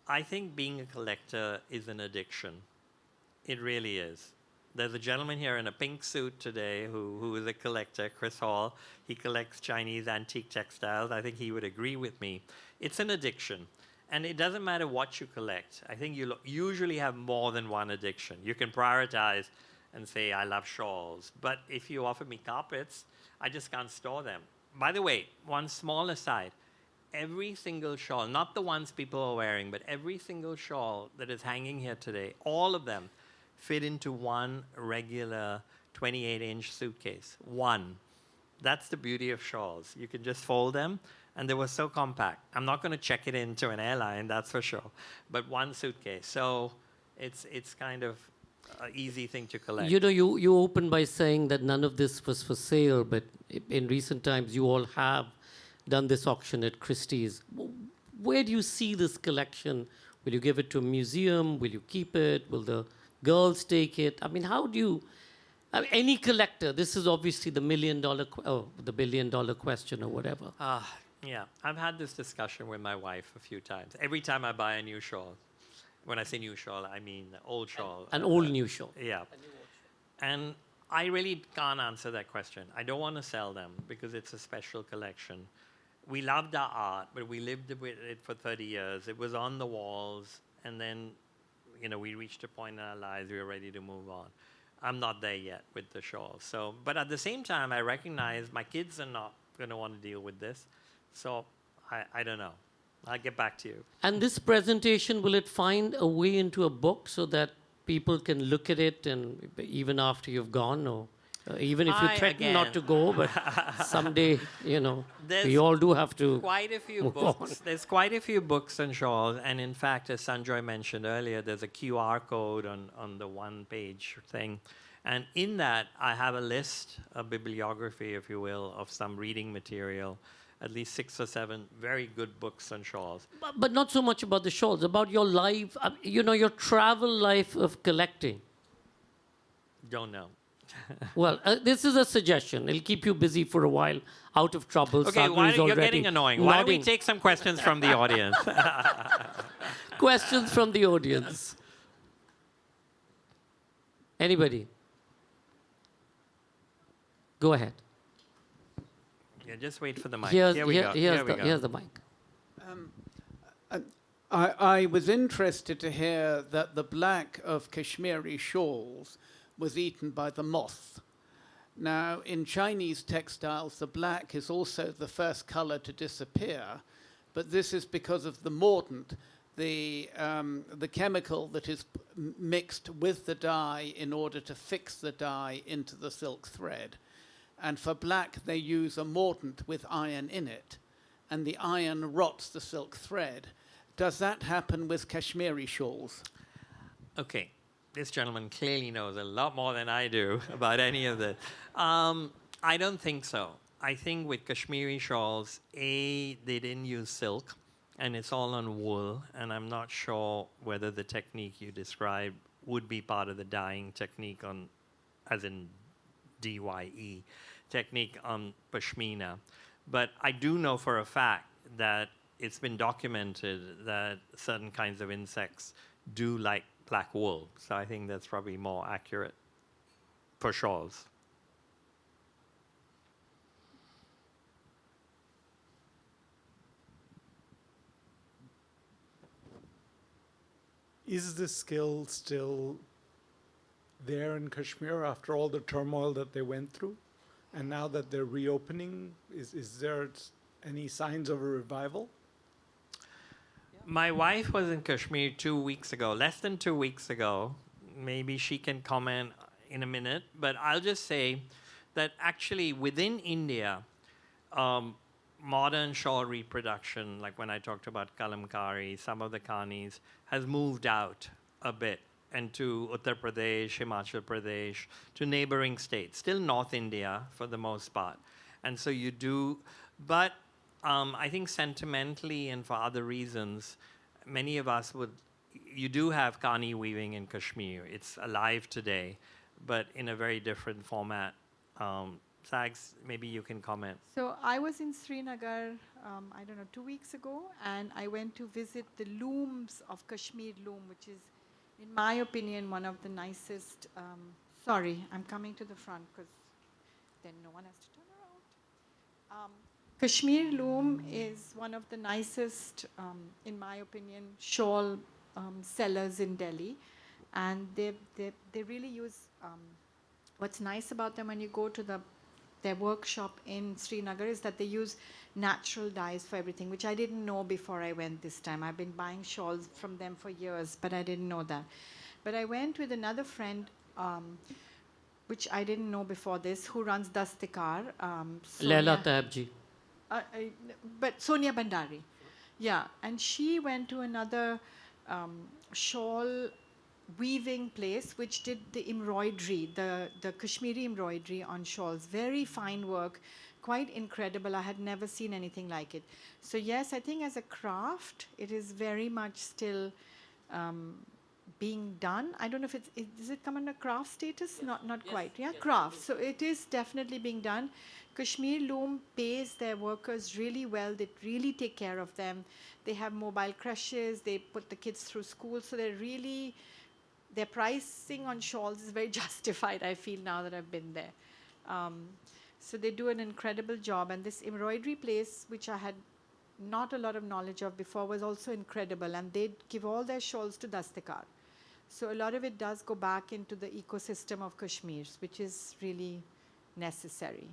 I think being a collector is an addiction. It really is. There's a gentleman here in a pink suit today who is a collector, Chris Hall. He collects Chinese antique textiles. I think he would agree with me. It's an addiction. And it doesn't matter what you collect. I think you usually have more than one addiction. You can prioritize and say, I love shawls. But if you offer me carpets, I just can't store them. By the way, one small aside, every single shawl, not the ones people are wearing, but every single shawl that is hanging here today, all of them fit into one regular 28-inch suitcase. One. That's the beauty of shawls. You can just fold them, and they were so compact. I'm not going to check it into an airline, that's for sure, but one suitcase. So it's kind of an easy thing to collect. You opened by saying that none of this was for sale, but in recent times you all have done this auction at Christie's. Where do you see this collection? Will you give it to a museum? Will you keep it? Will the girls take it? I mean, how do you... any collector, this is obviously the the billion-dollar question or whatever. Yeah, I've had this discussion with my wife a few times. Every time I buy a new shawl, when I say new shawl, I mean old shawl. An old new shawl. Yeah. And I really can't answer that question. I don't want to sell them because it's a special collection. We loved our art, but we lived with it for 30 years. It was on the walls, and then, we reached a point in our lives we were ready to move on. I'm not there yet with the shawls. So, but at the same time, I recognize my kids are not going to want to deal with this. So I don't know. I'll get back to you. And this presentation, will it find a way into a book so that people can look at it and even after you've gone, or even if you threaten not to go, but someday, we all do have to quite a few books. On. There's quite a few books on shawls. And in fact, as Sanjoy mentioned earlier, there's a QR code on the one-page thing. And in that, I have a list, a bibliography, if you will, of some reading material, at least 6 or 7 very good books on shawls. But not so much about the shawls, about your life, your travel life of collecting. Don't know. Well, this is a suggestion. It'll keep you busy for a while, out of trouble. Okay, you're getting annoying. Why don't we take some questions from the audience? Questions from the audience. Anybody? Go ahead. Yeah, just wait for the mic. Here's the mic. I was interested to hear that the black of Kashmiri shawls was eaten by the moth. Now, in Chinese textiles, the black is also the first color to disappear, but this is because of the mordant, the chemical that is mixed with the dye in order to fix the dye into the silk thread. And for black, they use a mordant with iron in it, and the iron rots the silk thread. Does that happen with Kashmiri shawls? Okay. This gentleman clearly knows a lot more than I do about any of this. I don't think so. I think with Kashmiri shawls, they didn't use silk, and it's all on wool, and I'm not sure whether the technique you described would be part of the dyeing technique as in DYE, technique on pashmina. But I do know for a fact that it's been documented that certain kinds of insects do like black wool. So I think that's probably more accurate for shawls. Is the skill still there in Kashmir after all the turmoil that they went through? And now that they're reopening, is there any signs of a revival? My wife was in Kashmir 2 weeks ago, less than 2 weeks ago. Maybe she can comment in a minute, but I'll just say that actually within India, modern shawl reproduction, like when I talked about kalamkari, some of the kanis, has moved out a bit into Uttar Pradesh, Himachal Pradesh, to neighboring states, still North India for the most part. And so you do, but I think sentimentally and for other reasons, many of us would, you do have kani weaving in Kashmir. It's alive today, but in a very different format. Sags, maybe you can comment. So I was in Srinagar, I don't know, 2 weeks ago, and I went to visit the looms of Kashmir Loom, which is, in my opinion, one of the nicest. Sorry, I'm coming to the front because then no one has to turn around. Kashmir Loom is one of the nicest, in my opinion, shawl sellers in Delhi, and they really use. What's nice about them when you go to their workshop in Srinagar is that they use natural dyes for everything, which I didn't know before I went this time. I've been buying shawls from them for years, but I didn't know that. But I went with another friend, which I didn't know before this, who runs Dastikar. Laila Taibji. But Sonia Bandari. Yeah, and she went to another shawl weaving place which did the embroidery, the Kashmiri embroidery on shawls. Very fine work, quite incredible. I had never seen anything like it. So yes, I think as a craft, it is very much still being done. I don't know if does it come under craft status? Yes. Not yes. Quite. Yeah, yes. Craft. So it is definitely being done. Kashmir Loom pays their workers really well. They really take care of them. They have mobile creches. They put the kids through school. So they're really, their pricing on shawls is very justified, I feel, now that I've been there. So they do an incredible job. And this embroidery place, which I had not a lot of knowledge of before, was also incredible. And they give all their shawls to Dastikar. So a lot of it does go back into the ecosystem of Kashmir, which is really necessary.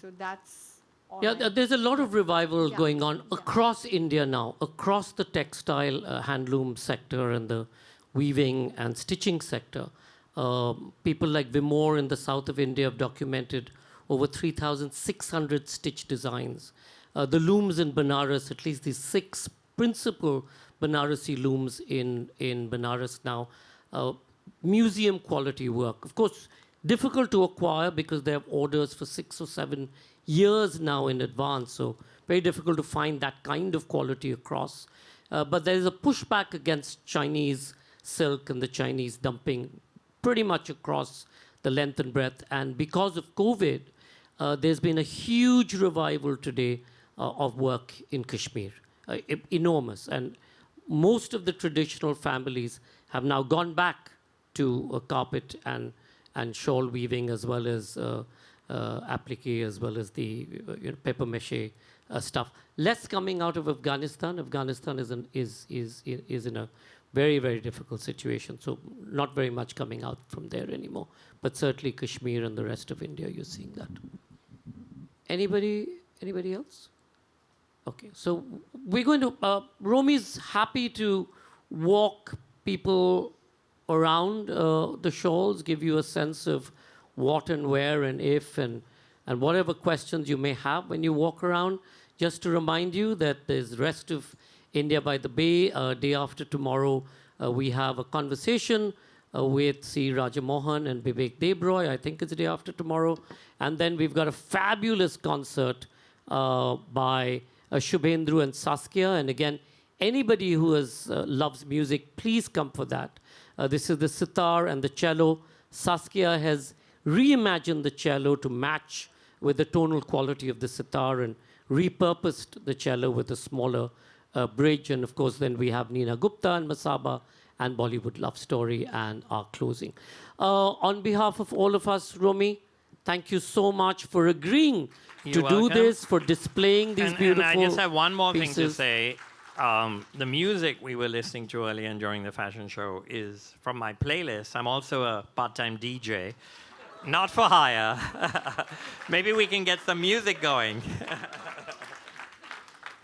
So that's all. Yeah, there's a lot of revival going on across India now, across the textile handloom sector and the weaving and stitching sector. People like Vimore in the south of India have documented over 3,600 stitch designs. The looms in Benares, at least these 6 principal Banarasi looms in Benares now, museum quality work. Of course, difficult to acquire because they have orders for 6 or 7 years now in advance, so very difficult to find that kind of quality across. But there is a pushback against Chinese silk and the Chinese dumping pretty much across the length and breadth. And because of COVID, there's been a huge revival today of work in Kashmir, enormous. And most of the traditional families have now gone back to carpet and shawl weaving, as well as applique, as well as the paper mache stuff. Less coming out of Afghanistan. Afghanistan is in a very, very difficult situation. So not very much coming out from there anymore. But certainly Kashmir and the rest of India, you're seeing that. Anybody else? Okay, so we're going to, Romi's happy to walk people around the shawls, give you a sense of what and where and if and whatever questions you may have when you walk around. Just to remind you that there's rest of India by the Bay. Day after tomorrow, we have a conversation with C. Rajamohan and Vivek Debroy. I think it's the day after tomorrow. And then we've got a fabulous concert by Shubhendru and Saskia. And again, anybody who loves music, please come for that. This is the sitar and the cello. Saskia has reimagined the cello to match with the tonal quality of the sitar and repurposed the cello with a smaller bridge. And of course, then we have Nina Gupta and Masaba and Bollywood Love Story and our closing. On behalf of all of us, Romi, thank you so much for agreeing to do this, for displaying these beautiful And I just have one more pieces. thing to say. The music we were listening to earlier and during the fashion show is from my playlist. I'm also a part-time DJ, not for hire. Maybe we can get some music going.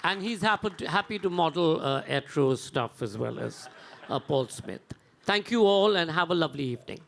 And he's happy to model Etro's stuff as well as Paul Smith. Thank you all and have a lovely evening.